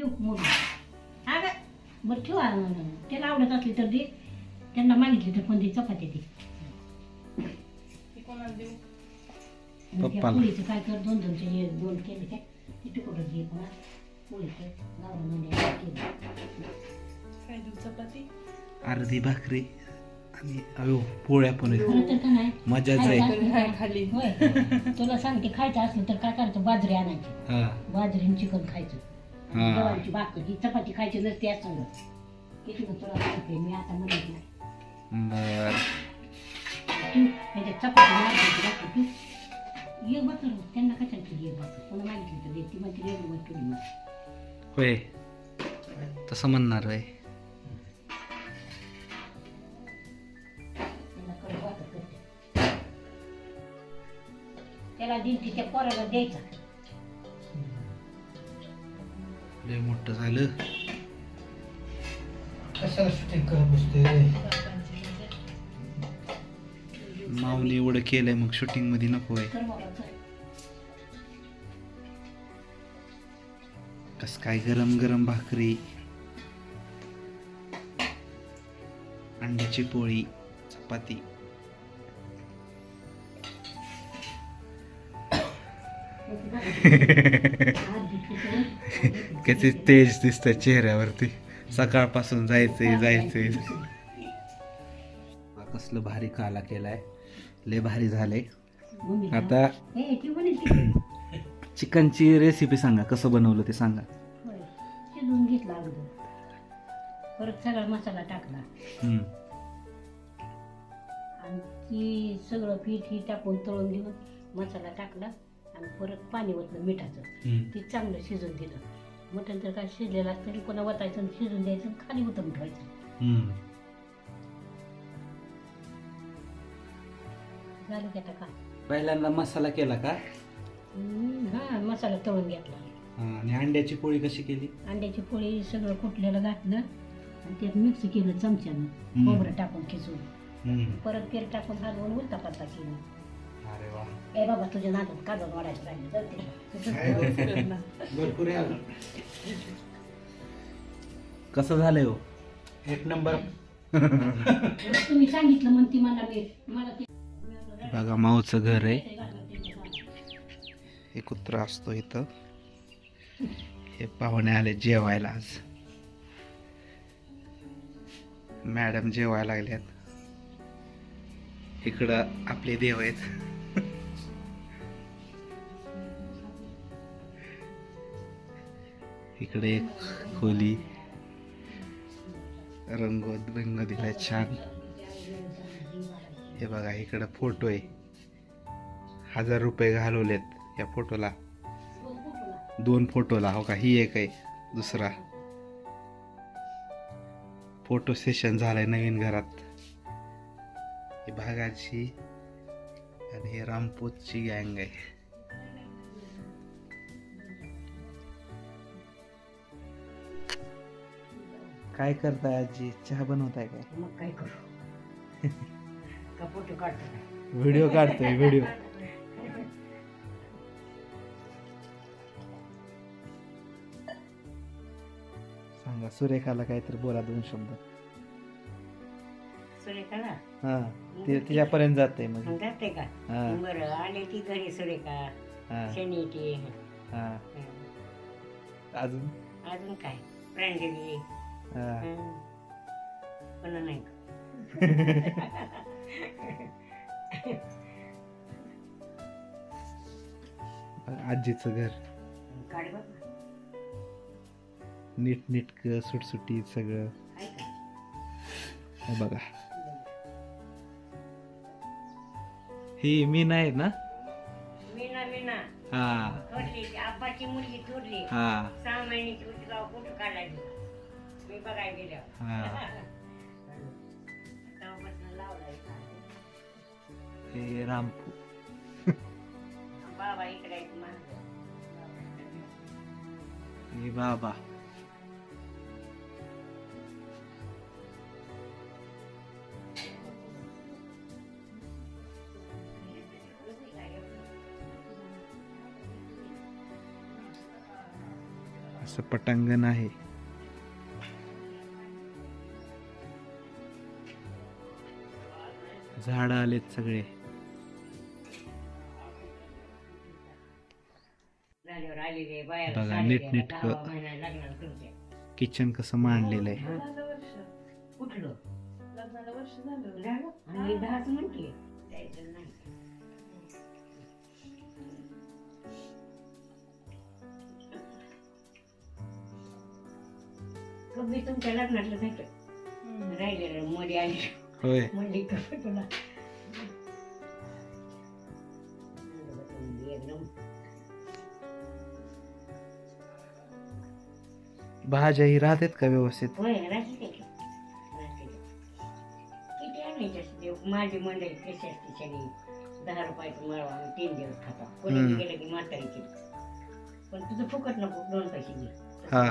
ठेव मोडून हा का बरं ठेवा त्याला आवडत असली तर दे त्यांना मागितली तर पण ती चपाती दे पप्पाला. पोळीचं काय कर दोन दोन केले काय ते तुकडं घे पुन्हा पोळीचं गावरा केलं चपाती अर्धी भाकरी आणि अयो पोळ्या पण आहेत. खरं तर का नाही मजाच आहे. खाली होय तुला सांगते खायचं असलं तर काय करायचं बाजरी आणायची हा बाजरीने चिकन खायचं हा गव्हाची भाकर ही चपाती खायची नसते असं किती तुला सांगते मी आता म्हणत नाही बर तू ह्याच्यात चपाती मागितली भाकर तू ये भाकर त्यांना कशाला केली एक भाकर कोणा मागितली तर दे ती म्हणते रेडीमेड केली मग होय तसं म्हणणार आहे. त्यांना कडक भाकर करते त्याला दिली त्या पोराला द्यायचा लय मोठं झालं. कशाला शूटिंग करत बसते माऊने एवढं केलंय मग शूटिंग मध्ये नको आहे. कर बाबा कर कस काय गरम गरम भाकरी अंड्याची पोळी चपाती किती तेज दिसतंय चेहऱ्यावरती. सकाळपासून जायचंय कसलं भारी काला केलाय. लय भारी झालंय. आता हे ती म्हणे चिकनची रेसिपी सांगा कसं बनवलं ते सांगा. होय शिजवून घेतला अगोदर परत सगळा मसाला टाकला हम्म. आणि ती सगळं पीठ ही टाकून तळून घेऊन मसाला टाकला आणि परत पाणी ओतलं मिठाचं हम्म. ते चांगलं शिजून दिलं मटण तर काय शिजलेलं असतं तरी कोणा वतायचं आणि शिजून द्यायचं आणि खाली उतरून ठेवायचं हम्म. झालं की आता का पहिल्यांदा मसाला केला का हा मसाला तळून घेतला हा, आणि अंड्याची पोळी कशी केली. अंड्याची पोळी सगळं कुटलेलं घातलं आणि त्यात मिक्स केलं चमच्यानं हम्म. खोबरं टाकून खिचून हम्म. परत तेल टाकून हलवून उलटा पालटा केलं अरे वा ए बाबा तुझ्या नादात काढून वाढायचं राहिलं जाऊ दे. भरपूर आहे कसं झालंय हो. एक नंबर तुम्ही सांगितलं म्हणते मला ते बघा माऊचं घर आहे. हे कुत्रा असतो इथं. हे पाहुणे आले जेवायला आज. मॅडम जेवायला लागल्यात. इकडं आपले देव आहेत. इकडे एक खोली रंग दिलाय छान. हे बघा इकडं फोटो आहे. 1000 रुपये घालवलेत या फोटोला. 2 फोटोला हो का. ही एक आहे दुसरा. फोटो सेशन झालंय नवीन घरात. ही भागाची आणि हे रामपूतची गँग आहे. काय करताय आजी. चहा बनवताय काय. मग काय करू का फोटो काढतो व्हिडिओ काढतोय व्हिडिओ. सांगा सुरेखाला काहीतरी बोला 2 शब्द. सुरेखा ना हा ते तिच्यापर्यंत जाते मग. जाते का हा बरं आले ती घरी सुरेखा हा शनी ती हा अजून अजून काय प्रांजली हा पण नाही आजीचं घर काढ बघ नीटनीटक सुटसुटीत सगळं. आहे का हे बघा ही मी नाही ना. मीना मीना हा थोरली ती आब्बाची मुलगी थोरली हा 6 महिन्याची होती तेव्हा फोटो काढायची मी बघायला गेल्यावर हा तेव्हापासून लावलाय हे रामपू. बाबा इकडे आहेत माणसं हे बाबा. असं पटांगण आहे. झाड आलेत सगळे. झाल्यावर आलेले बायाला बघा, साडी नीटनेटकं. द्यायला 10 महिना लागणार तुमच्या. किचन कसं मांडलेलं आहे. कुठलं लग्नाला वर्ष झालं. झालं आणि 10च म्हटले जायचं नाही. कधी तुमच्या लग्नातलं जायचं राहिलेलं मध्ये आली होय. म्हणली का तुला एकदम भाज्याही राहतात का व्यवस्थित? होय राहते ते की. राहते. किती आणायचे असते माझी मंडळी कशी असते शनी 10 रुपयाचं मळवा आम्ही 3 दिवस खातो. कोणी गेलं की म्हातारीची पण तुझं फुकट नको 2 पैसे घे. हा.